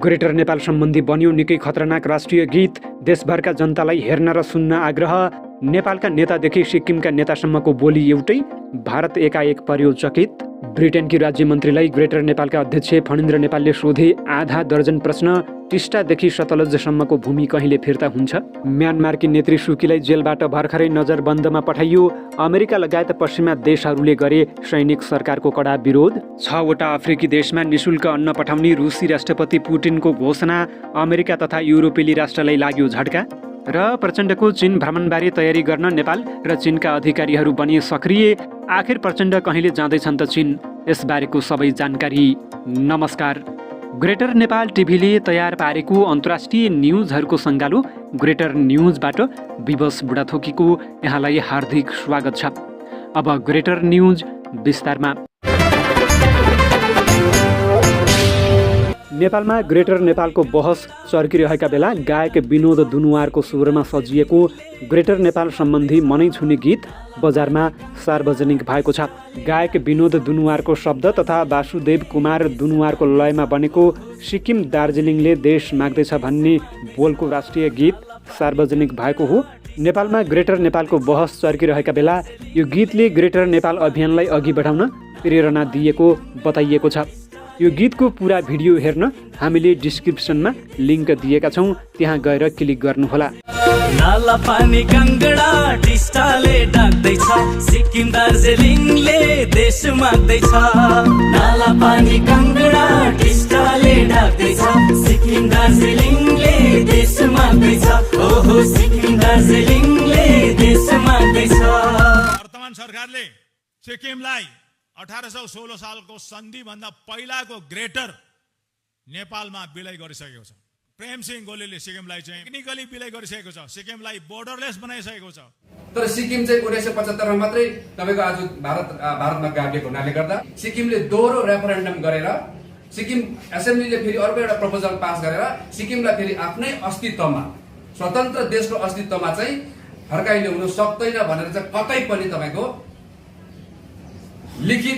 Greater Nepal सम्बन्धी बन्यो निकै खतरनाक राष्ट्रिय गीत। देशभरका जनतालाई हेर्न र सुन्न आग्रह। नेपालका नेतादेखि सिक्किमका नेतासम्मको बोली एउटै। भारत एकाएक पर्यो चकित। ब्रिटेनकी राज्य मन्त्रीलाई ग्रेटर नेपालका अध्यक्ष फणिन्द्र नेपालले सोधे आधा दर्जन प्रश्न। टिस्टादेखि सतलजसम्मको भूमि कहिले फिर्ता हुन्छ? म्यानमारकी नेत्री सुकीलाई जेलबाट भर्खरै नजरबन्दमा पठाइयो। अमेरिका लगायत पश्चिमा देशहरूले गरे सैनिक सरकारको कडा विरोध। 6वटा अफ्रिकी देशमा निशुल्क अन्न पठाउने रुसी राष्ट्रपति पुटिनको घोषणा। अमेरिका तथा युरोपेली राष्ट्रलाई लाग्यो झड्का। र प्रचण्डको चीन भ्रमणबारे तयारी गर्न नेपाल र चीनका अधिकारीहरू बने सक्रिय। आखिर प्रचण्ड कहिले जाँदैछन् त चीन? यसबारेको सबै जानकारी। नमस्कार। ग्रेटर नेपाल टिभीले तयार पारेको अन्तर्राष्ट्रिय न्युजहरूको सङ्गालो ग्रेटर न्युजबाट विवश बुढाथोकीको यहाँलाई हार्दिक स्वागत छ। अब ग्रेटर न्युज विस्तारमा। नेपालमा ग्रेटर नेपालको बहस चर्किरहेका बेला गायक विनोद दुनुवारको स्वरमा सजिएको ग्रेटर नेपाल सम्बन्धी मनै छुने गीत बजारमा सार्वजनिक भएको छ। गायक विनोद दुनुवारको शब्द तथा वासुदेव कुमार दुनुवारको लयमा बनेको सिक्किम दार्जिलिङले देश माग्दैछ भन्ने बोलको राष्ट्रिय गीत सार्वजनिक भएको हो। नेपालमा ग्रेटर नेपालको बहस चर्किरहेका बेला यो गीतले ग्रेटर नेपाल अभियानलाई अघि बढाउन प्रेरणा दिएको बताइएको छ। यो गीतको पुरा भिडियो हेर्न हामीले डिस्क्रिप्सनमा लिङ्क दिएका छौँ, त्यहाँ गएर क्लिक गर्नुहोला। नाला पानी काङ्गडा टिस्टाले डाक्दैछ, सिक्किम दार्जिलिङले देश माग्दैछ। नाला पानी काङ्गडा टिस्टाले डाक्दैछ, सिक्किम दार्जिलिङले देश माग्दैछ। ओहो सिक्किम दार्जिलिङले देश माग्दैछ। वर्तमान सरकारले सिक्किमलाई 1816 सालको सन्धि भन्दा पहिलाको ग्रेटर नेपालमा विलय गरिसकेको छ। प्रेमसिंह गोलेले सिक्किमलाई चाहिँ टेक्निकली विलय गरिसकेको छ, सिक्किमलाई बोर्डरलेस बनाइसकेको छ। तर सिक्किम चाहिँ 1975 मा मात्रै तपाईको आज भारतमा गाभिएको हुनाले गर्दा सिक्किमले दोहोरो रेफरेन्डम गरेर सिक्किम एसेम्ब्लीले फेरि अर्को एउटा प्रपोजल पास गरेर सिक्किमलाई फेरि आफ्नै अस्तित्वमा स्वतन्त्र देशको अस्तित्वमा चाहिँ फर्काइले हुन सक्दैन भनेर चाहिँ कतै पनि तपाईको लिखित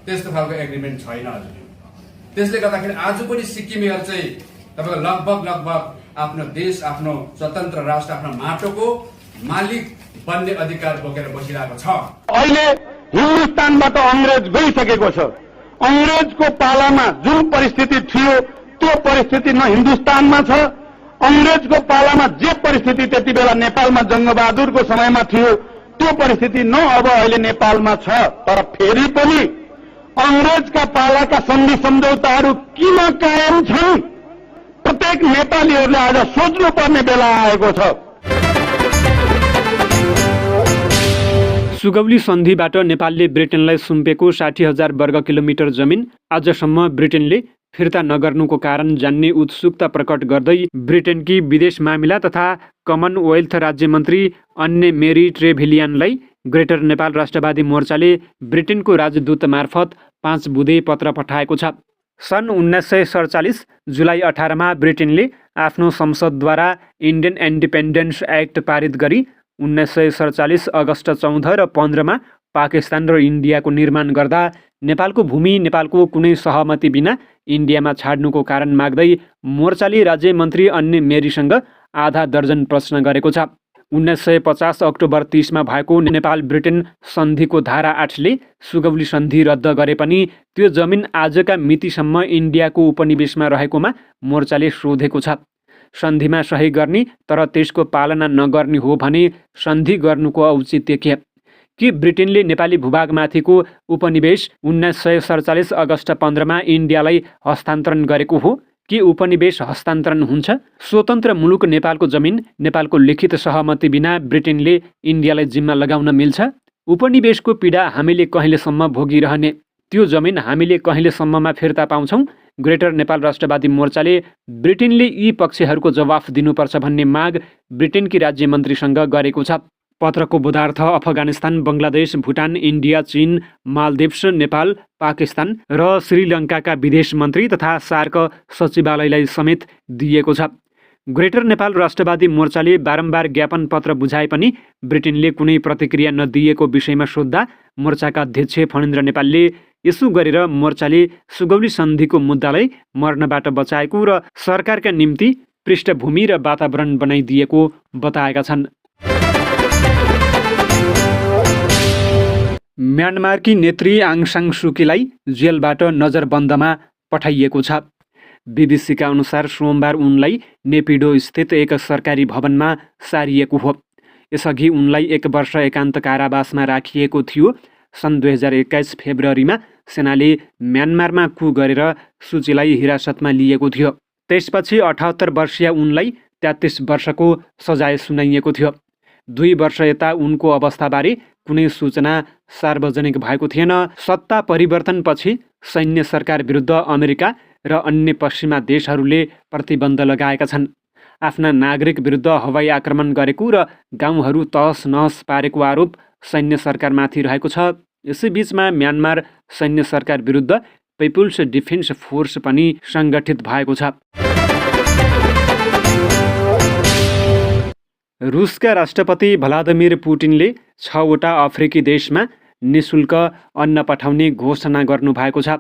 त्यस्तो खालको एग्रिमेन्ट छैन अझै। त्यसले गर्दाखेरि आज पनि सिक्किमेहरु चाहिँ तपाईको लगभग आफ्नो देश, आफ्नो स्वतन्त्र राष्ट्र, आफ्नो माटोको मालिक बन्ने अधिकार बोकेर बसिरहेको छ। अहिले हिन्दुस्तानबाट अंग्रेज गइसकेको छ। अंग्रेजको पालामा जुन परिस्थिति थियो त्यो परिस्थिति न हिन्दुस्तानमा छ। अंग्रेजको पालामा जे परिस्थिति त्यति बेला नेपालमा जङ्गबहादुरको समयमा थियो त्यो परिस्थिति न अब अहिले नेपालमा छ। तर फेरि पनि अंग्रेजका पालाका सन्धि सम्झौताहरू किन कायम छन्? प्रत्येक नेपालीहरूले आज सोच्नुपर्ने बेला आएको छ। सुगौली सन्धिबाट नेपालले ब्रिटेनलाई सुम्पेको 60,000 वर्ग किलोमिटर जमिन आजसम्म ब्रिटेनले फिर्ता नगर्नुको कारण जान्ने उत्सुकता प्रकट गर्दै ब्रिटेनकी विदेश मामिला तथा कमनवेल्थ राज्यमन्त्री अन्ने मेरी ट्रेभिलियनलाई ग्रेटर नेपाल राष्ट्रवादी मोर्चाले ब्रिटेनको राजदूत मार्फत 5 बुँदे पत्र पठाएको छ। सन् 1947 जुलाई 18 मा ब्रिटेनले आफ्नो संसदद्वारा इन्डियन इन्डिपेन्डेन्स एक्ट पारित गरी 1947 अगस्त 14 र 15 मा पाकिस्तान र इन्डियाको निर्माण गर्दा नेपालको भूमि नेपालको कुनै सहमति बिना इन्डियामा छाड्नुको कारण माग्दै मोर्चाले राज्य मन्त्री अन्य मेरीसँग आधा दर्जन प्रश्न गरेको छ। 1950 अक्टोबर 30 मा भएको नेपाल ब्रिटेन सन्धिको धारा 8 ले सुगौली सन्धि रद्द गरे पनि त्यो जमिन आजका मितिसम्म इन्डियाको उपनिवेशमा रहेकोमा मोर्चाले सोधेको छ। सन्धिमा सही गर्ने तर त्यसको पालना नगर्ने हो भने सन्धि गर्नुको औचित्य के ब्रिटेनले नेपाली भूभागमाथिको उपनिवेश 1947 अगस्त 15 मा इन्डियालाई हस्तान्तरण गरेको हो? के उपनिवेश हस्तान्तरण हुन्छ? स्वतन्त्र मुलुक नेपालको जमिन नेपालको लिखित सहमति बिना ब्रिटेनले इन्डियालाई जिम्मा लगाउन मिल्छ? उपनिवेशको पीडा हामीले कहिलेसम्म भोगिरहने? त्यो जमिन हामीले कहिलेसम्ममा फिर्ता पाउँछौँ? ग्रेटर नेपाल राष्ट्रवादी मोर्चाले ब्रिटेनले यी पक्षहरूको जवाफ दिनुपर्छ भन्ने माग ब्रिटेनकी राज्य मन्त्रीसँग गरेको छ। पत्रको बोधार्थ अफगानिस्तान, बङ्गलादेश, भुटान, इन्डिया, चीन, मालदिप्स, नेपाल, पाकिस्तान र श्रीलङ्काका विदेश मन्त्री तथा सार्क सचिवालयलाई समेत दिएको छ। ग्रेटर नेपाल राष्ट्रवादी मोर्चाले बारम्बार ज्ञापन पत्र बुझाए पनि ब्रिटेनले कुनै प्रतिक्रिया नदिएको विषयमा सोध्दा मोर्चाका अध्यक्ष फणिन्द्र नेपालले यसो गरेर मोर्चाले सुगौली सन्धिको मुद्दालाई मर्नबाट बचाएको र सरकारका निम्ति पृष्ठभूमि र वातावरण बनाइदिएको बताएका छन्। म्यानमारकी नेत्री आङ सान सुकीलाई जेलबाट नजरबन्दमा पठाइएको छ। बीबीसीका अनुसार सोमबार उनलाई नेपिडो स्थित एक सरकारी भवनमा सारिएको हो। यसअघि उनलाई 1 वर्ष एकान्त कारावासमा राखिएको थियो। सन् 2021 फेब्रुअरीमा सेनाले म्यानमारमा कु गरेर सूचीलाई हिरासतमा लिएको थियो। त्यसपछि 78 वर्षीय उनलाई 33 वर्षको सजाय सुनाइएको थियो। 2 वर्ष यता उनको अवस्थाबारे कुनै सूचना सार्वजनिक भएको थिएन। सत्ता परिवर्तनपछि सैन्य सरकार विरुद्ध अमेरिका र अन्य पश्चिमा देशहरूले प्रतिबन्ध लगाएका छन्। आफ्ना नागरिक विरुद्ध हवाई आक्रमण गरेको र गाउँहरू तहस नहस पारेको आरोप सैन्य सरकारमाथि रहेको छ। यसैबीचमा म्यानमार सैन्य सरकार विरुद्ध पिपुल्स डिफेन्स फोर्स पनि सङ्गठित भएको छ। रुसका राष्ट्रपति भ्लादिमिर पुटिनले 6वटा अफ्रिकी देशमा निशुल्क अन्न पठाउने घोषणा गर्नुभएको छ।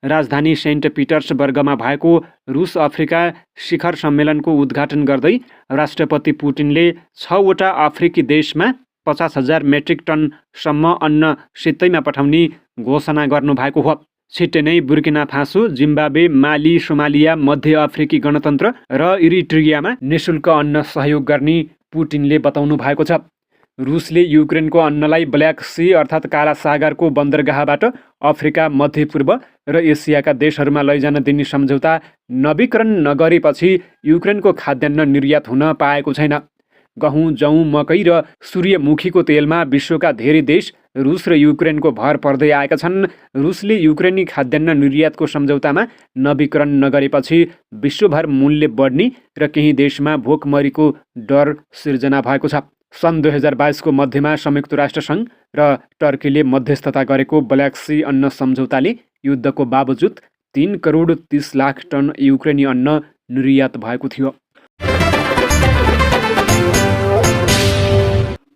राजधानी सेन्ट पिटर्सबर्गमा भएको रुस अफ्रिका शिखर सम्मेलनको उद्घाटन गर्दै राष्ट्रपति पुटिनले 6वटा अफ्रिकी देशमा 50,000 मेट्रिक टनसम्म अन्न सित्तैमा पठाउने घोषणा गर्नुभएको हो। छिट्टै नै बुर्किना फासो, जिम्बाब्वे, माली, सोमालिया, मध्य अफ्रिकी गणतन्त्र र इरिट्रियामा निशुल्क अन्न सहयोग गर्ने पुटिनले बताउनु भएको छ। रुसले युक्रेनको अन्नलाई ब्ल्याक सी अर्थात् काला सागरको बन्दरगाहबाट अफ्रिका, मध्यपूर्व र एसियाका देशहरूमा लैजान दिने सम्झौता नवीकरण नगरेपछि युक्रेनको खाद्यान्न निर्यात हुन पाएको छैन। गहुँ, जौँ, मकै र सूर्यमुखीको तेलमा विश्वका धेरै देश रुस र युक्रेनको भर पर्दै आएका छन्। रुसले युक्रेनी खाद्यान्न निर्यातको सम्झौतामा नवीकरण नगरेपछि विश्वभर मूल्य बढ्ने र केही देशमा भोकमरीको डर सिर्जना भएको छ। सन् 2022 को मध्यमा संयुक्त राष्ट्रसङ्घ र टर्कीले मध्यस्थता गरेको ब्ल्याक सी अन्न सम्झौताले युद्धको बावजुद 3 करोड 30 लाख टन युक्रेनी अन्न निर्यात भएको थियो।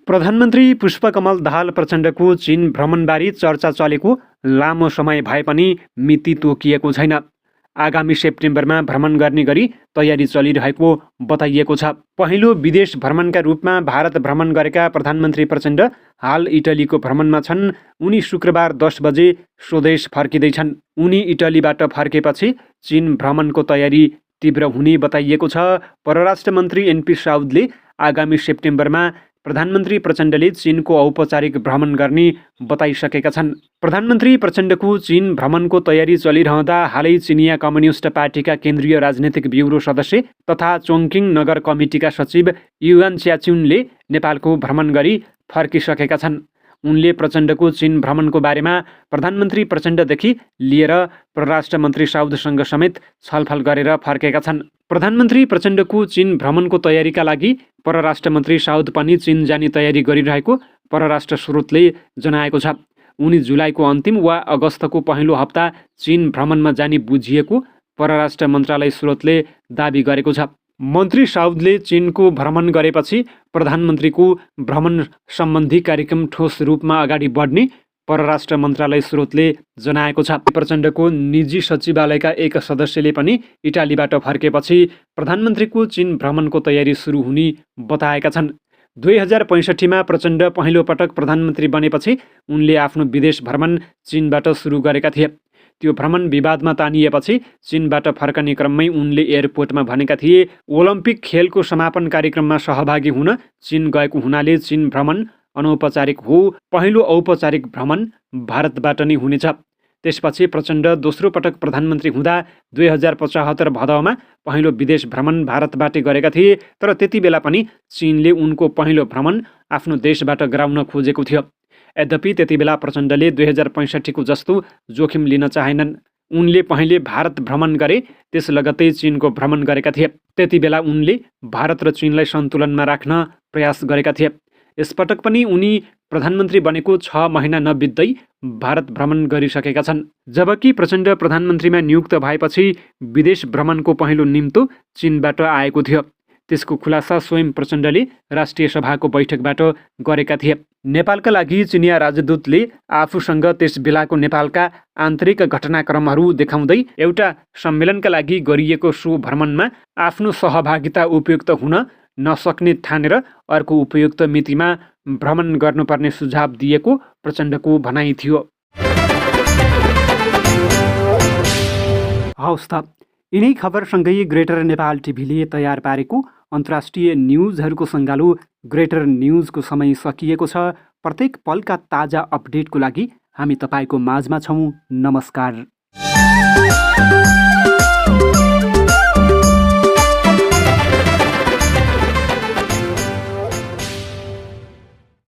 प्रधानमन्त्री पुष्पकमल दाहाल प्रचण्डको चीन भ्रमणबारे चर्चा चलेको लामो समय भए पनि मिति तोकिएको छैन। आगामी सेप्टेम्बरमा भ्रमण गर्ने गरी तयारी चलिरहेको बताइएको छ। पहिलो विदेश भ्रमणका रूपमा भारत भ्रमण गरेका प्रधानमन्त्री प्रचण्ड हाल इटलीको भ्रमणमा छन्। उनी शुक्रबार 10 बजे स्वदेश फर्किँदैछन्। उनी इटलीबाट फर्केपछि चीन भ्रमणको तयारी तीव्र हुने बताइएको छ। परराष्ट्र मन्त्री एनपी साउदले आगामी सेप्टेम्बरमा प्रधानमन्त्री प्रचण्डले चीनको औपचारिक भ्रमण गर्ने बताइसकेका छन्। प्रधानमन्त्री प्रचण्डको चीन भ्रमणको तयारी चलिरहँदा हालै चिनिया कम्युनिस्ट पार्टीका केन्द्रीय राजनीतिक ब्युरो सदस्य तथा चोङकिङ नगर कमिटीका सचिव युआन च्याचुनले नेपालको भ्रमण गरी फर्किसकेका छन्। उनले प्रचण्डको चीन भ्रमणको बारेमा प्रधानमन्त्री प्रचण्डदेखि लिएर परराष्ट्र मन्त्री साउदसँग समेत छलफल गरेर फर्केका छन्। प्रधानमन्त्री प्रचण्डको चीन भ्रमणको तयारीका लागि परराष्ट्र मन्त्री साउद पनि चीन जाने तयारी गरिरहेको परराष्ट्र स्रोतले जनाएको छ। उनी जुलाईको अन्तिम वा अगस्तको पहिलो हप्ता चीन भ्रमणमा जाने बुझिएको परराष्ट्र मन्त्रालय स्रोतले दाबी गरेको छ। मन्त्री साउदले चीनको भ्रमण गरेपछि प्रधानमन्त्रीको भ्रमण सम्बन्धी कार्यक्रम ठोस रूपमा अगाडि बढ्ने परराष्ट्र मन्त्रालय स्रोतले जनाएको छ। प्रचण्डको निजी सचिवालयका एक सदस्यले पनि इटालीबाट फर्केपछि प्रधानमन्त्रीको चीन भ्रमणको तयारी सुरु हुने बताएका छन्। 2065मा प्रचण्ड पहिलो पटक प्रधानमन्त्री बनेपछि उनले आफ्नो विदेश भ्रमण चीनबाट सुरु गरेका थिए। त्यो भ्रमण विवादमा तानिएपछि चीनबाट फर्कने क्रममै उनले एयरपोर्टमा भनेका थिए ओलम्पिक खेलको समापन कार्यक्रममा सहभागी हुन चीन गएको हुनाले चीन भ्रमण अनौपचारिक हो। पहिलो औपचारिक भ्रमण भारतबाट नै हुनेछ। त्यसपछि प्रचण्ड दोस्रो पटक प्रधानमन्त्री हुँदा 2075 भदौमा पहिलो विदेश भ्रमण भारतबाट गरेका थिए। तर त्यति बेला पनि चीनले उनको पहिलो भ्रमण आफ्नो देशबाट गराउन खोजेको थियो। यद्यपि त्यति बेला प्रचण्डले 2065को जस्तो जोखिम लिन चाहेनन्। उनले पहिले भारत भ्रमण गरे, त्यस लगत्तै चीनको भ्रमण गरेका थिए। त्यति बेला उनले भारत र चीनलाई सन्तुलनमा राख्न प्रयास गरेका थिए। यसपटक पनि उनी प्रधानमन्त्री बनेको 6 महिना नबित्दै भारत भ्रमण गरिसकेका छन्। जबकि प्रचण्ड प्रधानमन्त्रीमा नियुक्त भएपछि विदेश भ्रमणको पहिलो निम्तो चीनबाट आएको थियो। त्यसको खुलासा स्वयं प्रचण्डले राष्ट्रिय सभाको बैठकबाट गरेका थिए। नेपालका लागि चिनिया राजदूतले आफूसँग त्यस बेलाको नेपालका आन्तरिक घटनाक्रमहरू देखाउँदै एउटा सम्मेलनका लागि गरिएको सो भ्रमणमा आफ्नो सहभागिता उपयुक्त हुन नसक्ने ठानेर अर्को उपयुक्त मितिमा भ्रमण गर्नुपर्ने सुझाव दिएको प्रचण्डको भनाइ थियो। हवस् त, यिनै खबरसँगै ग्रेटर नेपाल टिभीले तयार पारेको अन्तर्राष्ट्रिय न्युजहरूको सङ्गालो ग्रेटर न्युजको समय सकिएको छ। प्रत्येक पलका ताजा अपडेटको लागि हामी तपाईँको माझमा छौँ। नमस्कार।